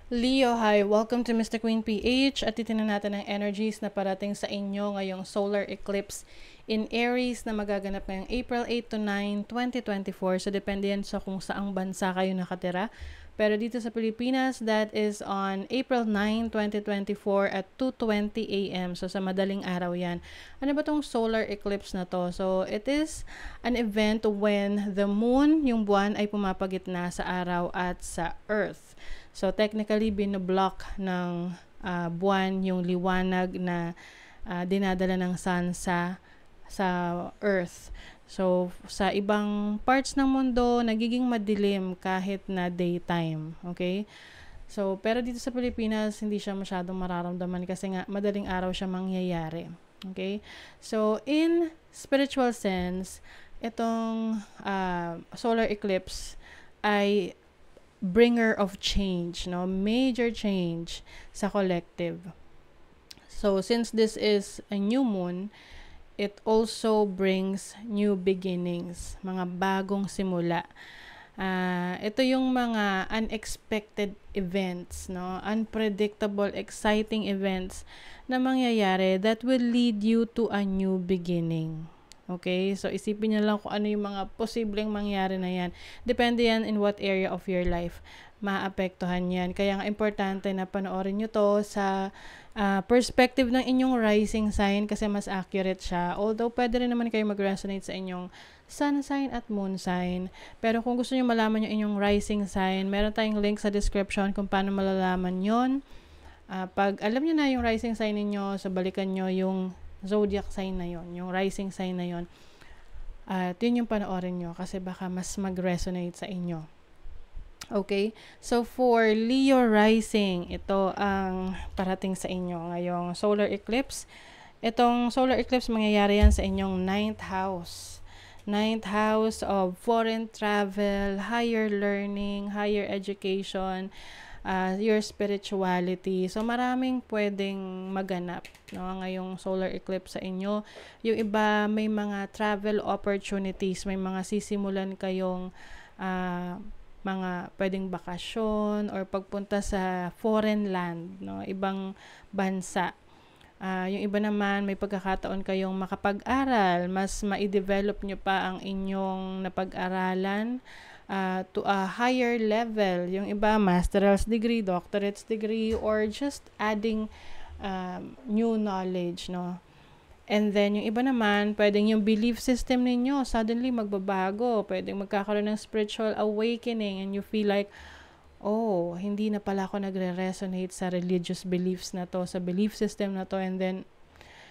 Leo, hi! Welcome to Mr. Queen PH at titignan natin ang energies na parating sa inyo ngayong solar eclipse in Aries na magaganap ngayong April 8 to 9, 2024. So, depende yan sa kung saang bansa kayo nakatira. Pero dito sa Pilipinas, that is on April 9, 2024 at 2:20 a.m. So, sa madaling araw yan. Ano ba tong solar eclipse na to? So, it is an event when the moon, yung buwan, ay pumapagitna sa araw at sa earth. So, technically, binoblock ng buwan yung liwanag na dinadala ng sun sa earth. So, sa ibang parts ng mundo, nagiging madilim kahit na daytime. Okay? So, pero dito sa Pilipinas, hindi siya masyadong mararamdaman kasi nga madaling araw siya mangyayari. Okay? So, in spiritual sense, itong solar eclipse ay bringer of change, no? Major change sa collective. So, since this is a new moon, it also brings new beginnings, mga bagong simula. Ito yung mga unexpected events, no? Unpredictable, exciting events na mangyayari that will lead you to a new beginning. Okay? So, isipin niyo lang kung ano yung mga posibleng mangyari na yan. Depende yan in what area of your life maapektuhan yan. Kaya nga importante na panoorin nyo to sa perspective ng inyong rising sign kasi mas accurate siya. Although, pwede rin naman kayo mag-resonate sa inyong sun sign at moon sign. Pero kung gusto nyo malaman yung inyong rising sign, meron tayong link sa description kung paano malalaman yon. Pag alam nyo na yung rising sign ninyo, so balikan nyo yung zodiac sign na yon, yung rising sign na yon. Yun yung panoorin nyo kasi baka mas mag-resonate sa inyo. Okay? So, for Leo rising, ito ang parating sa inyo ngayong solar eclipse. Itong solar eclipse, mangyayari yan sa inyong 9th house. 9th house of foreign travel, higher learning, higher education, your spirituality. So, maraming pwedeng maganap, no, ngayong solar eclipse sa inyo. Yung iba, may mga travel opportunities, may mga sisimulan kayong mga pwedeng bakasyon or pagpunta sa foreign land, no, ibang bansa. Yung iba naman, may pagkakataon kayong makapag-aral, mas ma-develop nyo pa ang inyong napag-aralan to a higher level. Yung iba, master's degree, doctorate's degree, or just adding new knowledge, no? And then, yung iba naman, pwedeng yung belief system ninyo suddenly magbabago. Pwedeng magkakaroon ng spiritual awakening and you feel like, oh, hindi na pala ako nagre-resonate sa religious beliefs na to, sa belief system na to, and then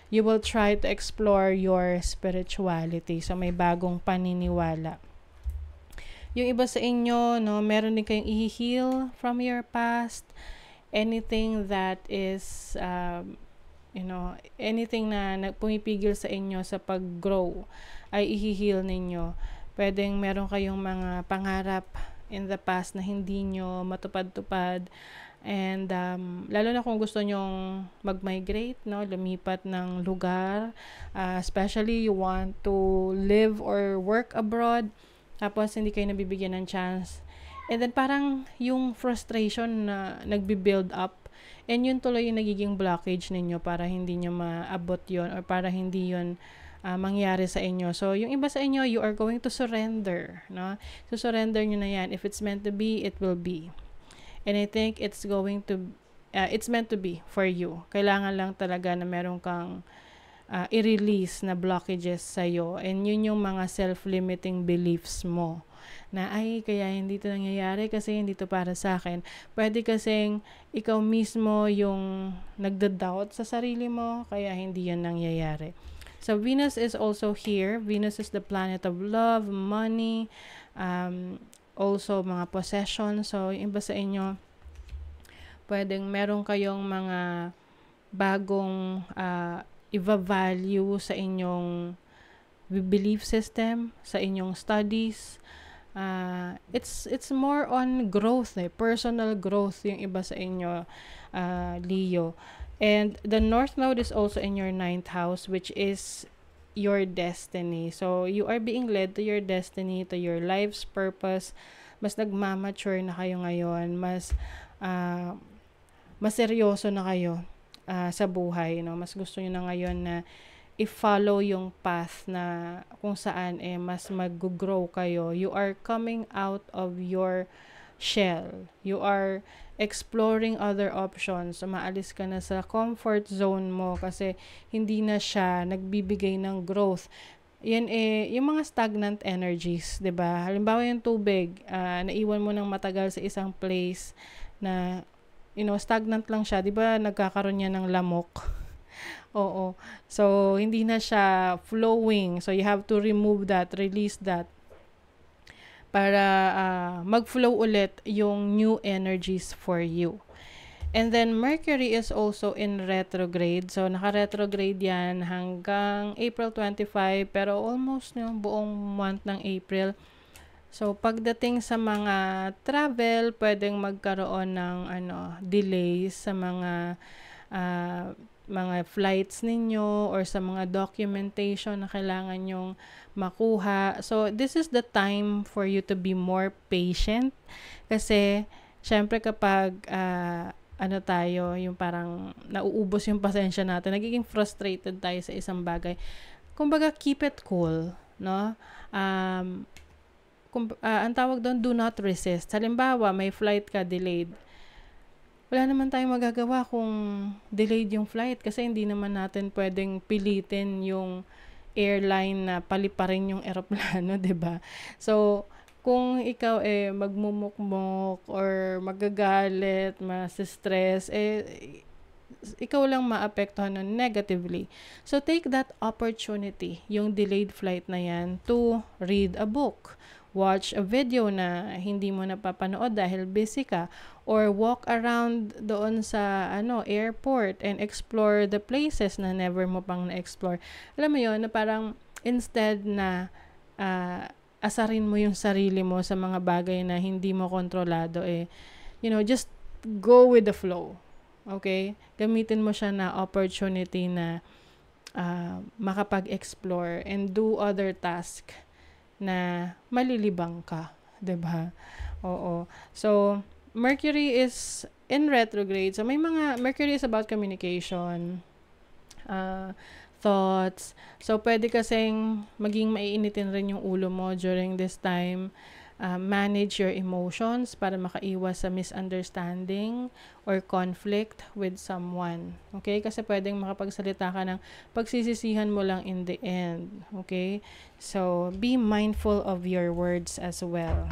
you will try to explore your spirituality. So, may bagong paniniwala. Yung iba sa inyo, no, meron din kayong i-heal from your past. Anything that is, anything na pumipigil sa inyo sa pag-grow ay i-heal ninyo. Pwedeng meron kayong mga pangarap in the past na hindi nyo matupad-tupad. And lalo na kung gusto nyong mag-migrate, no, lumipat ng lugar, especially you want to live or work abroad, tapos hindi kayo nabibigyan ng chance. And then parang yung frustration na nagbi-build up, and yun tuloy yung nagiging blockage ninyo para hindi nyo maabot yun or para hindi yun mangyari sa inyo. So, yung iba sa inyo, you are going to surrender, no? So, surrender nyo na yan. If it's meant to be, it will be. And I think it's meant to be for you. Kailangan lang talaga na meron kang i-release na blockages sa'yo. And yun yung mga self-limiting beliefs mo. Na ay, kaya hindi ito nangyayari kasi hindi ito para sa akin. Pwede kasing ikaw mismo yung nagda-doubt sa sarili mo, kaya hindi yan nangyayari. So, Venus is also here. Venus is the planet of love, money, also mga possession. So, yung iba sa inyo, pwedeng meron kayong mga bagong i-value sa inyong belief system, sa inyong studies. It's more on growth, personal growth yung iba sa inyo, Leo. And the North Node is also in your 9th house, which is your destiny. So, you are being led to your destiny, to your life's purpose. Mas nagmamature na kayo ngayon. Uh, mas seryoso na kayo sa buhay. No? Mas gusto nyo na ngayon na i-follow yung path na kung saan mas mag-grow kayo. You are coming out of your shell. You are exploring other options. So, maalis ka na sa comfort zone mo kasi hindi na siya nagbibigay ng growth. Yan yung mga stagnant energies, 'di ba? Halimbawa yung tubig, naiwan mo ng matagal sa isang place na stagnant lang siya, 'di ba? Nagkakaroon niya ng lamok. Oo. So, hindi na siya flowing. So, you have to remove that, release that para mag-flow ulit yung new energies for you. And then, Mercury is also in retrograde. So, naka-retrograde yan hanggang April 25, pero almost yung buong month ng April. So, pagdating sa mga travel, pwedeng magkaroon ng delays sa mga flights ninyo or sa mga documentation na kailangan nyong makuha. So, this is the time for you to be more patient. Kasi, syempre kapag tayo, yung parang nauubos yung pasensya natin, nagiging frustrated tayo sa isang bagay. Kumbaga, keep it cool, no? Ang tawag doon, do not resist. Halimbawa, may flight ka, delayed. Wala naman tayong magagawa kung delayed yung flight kasi hindi naman natin pwedeng pilitin yung airline na paliparin yung eroplano, 'di ba? So, kung ikaw magmumukmok or magagalit, ma-stress, ikaw lang maapektuhan nun negatively. So, take that opportunity, yung delayed flight na yan, to read a book. Watch a video na hindi mo napapanood dahil busy ka, or walk around doon sa airport and explore the places na never mo pang na-explore. Alam mo yun, na parang instead na asarin mo yung sarili mo sa mga bagay na hindi mo kontrolado, just go with the flow. Okay? Gamitin mo siya na opportunity na makapag-explore and do other task na malilibang ka, 'di ba? Oo. So, Mercury is in retrograde. So, Mercury is about communication, thoughts. So, pwede kasing maging maiinitin rin yung ulo mo during this time. Manage your emotions para makaiwas sa misunderstanding or conflict with someone. Okay? Kasi pwedeng makapagsalita ka ng pagsisisihan mo lang in the end. Okay? So, be mindful of your words as well.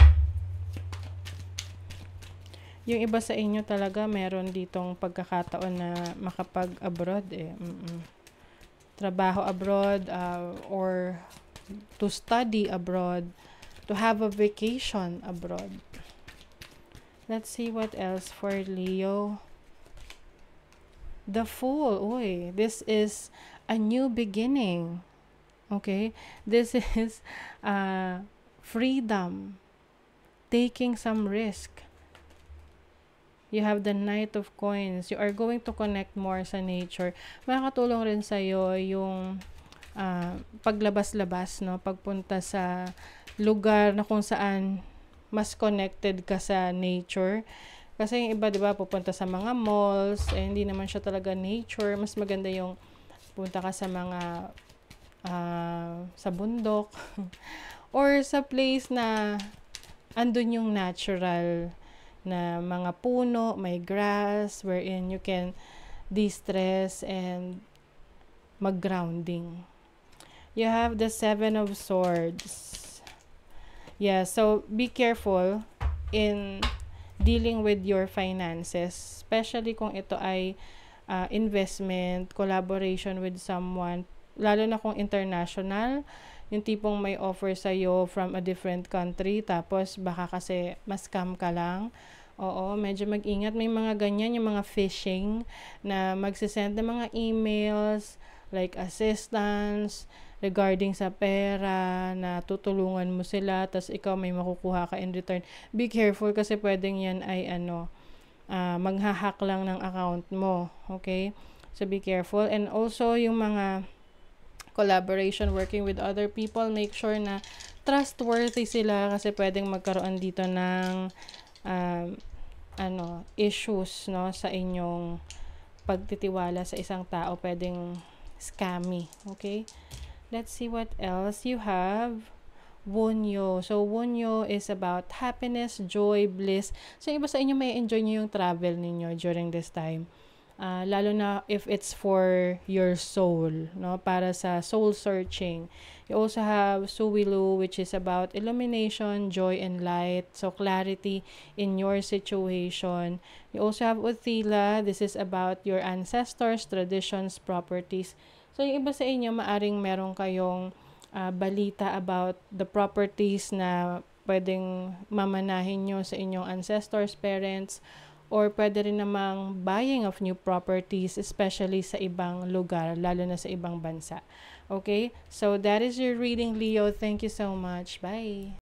Yung iba sa inyo talaga meron ditong pagkakataon na makapag-abroad trabaho abroad, or to study abroad, to have a vacation abroad. Let's see what else for Leo. The Fool. Uy, this is a new beginning. Okay? This is freedom. Taking some risk. You have the Knight of Coins. You are going to connect more sa nature. Makakatulong rin sa'yo yung paglabas-labas, no? Pagpunta sa lugar na kung saan mas connected ka sa nature. Kasi yung iba, di ba, pupunta sa mga malls, hindi naman siya talaga nature. Mas maganda yung punta ka sa mga sa bundok or sa place na andun yung natural na mga puno, may grass, wherein you can de-stress and mag-grounding. You have the Seven of Swords. Yeah, so be careful in dealing with your finances, especially kung ito ay investment, collaboration with someone, lalo na kung international, yung tipong may offer sa'yo from a different country, tapos baka kasi ma-scam ka lang. Oo, medyo mag-ingat. May mga ganyan, yung mga phishing na magsisend ng mga emails like assistance regarding sa pera, na tutulungan mo sila, tas ikaw may makukuha ka in return. Be careful kasi pwedeng yan ay maghahack lang ng account mo. Okay? So be careful. And also yung mga collaboration, working with other people. Make sure na trustworthy sila kasi pwedeng magkaroon dito ng issues, no, sa inyong pagtitiwala sa isang tao. Pwedeng scammy. Okay? Let's see what else you have. Wonyo. So, Wonyo is about happiness, joy, bliss. So, iba sa inyo may enjoy nyo yung travel ninyo during this time. Lalo na if it's for your soul, no? Para sa soul searching. You also have Suwilu, which is about illumination, joy, and light. So, clarity in your situation. You also have Uthila. This is about your ancestors, traditions, properties. So, yung iba sa inyo, maaring meron kayong balita about the properties na pwedeng mamanahin nyo sa inyong ancestors, parents, or pwede rin namang buying of new properties, especially sa ibang lugar, lalo na sa ibang bansa. Okay? So, that is your reading, Leo. Thank you so much. Bye!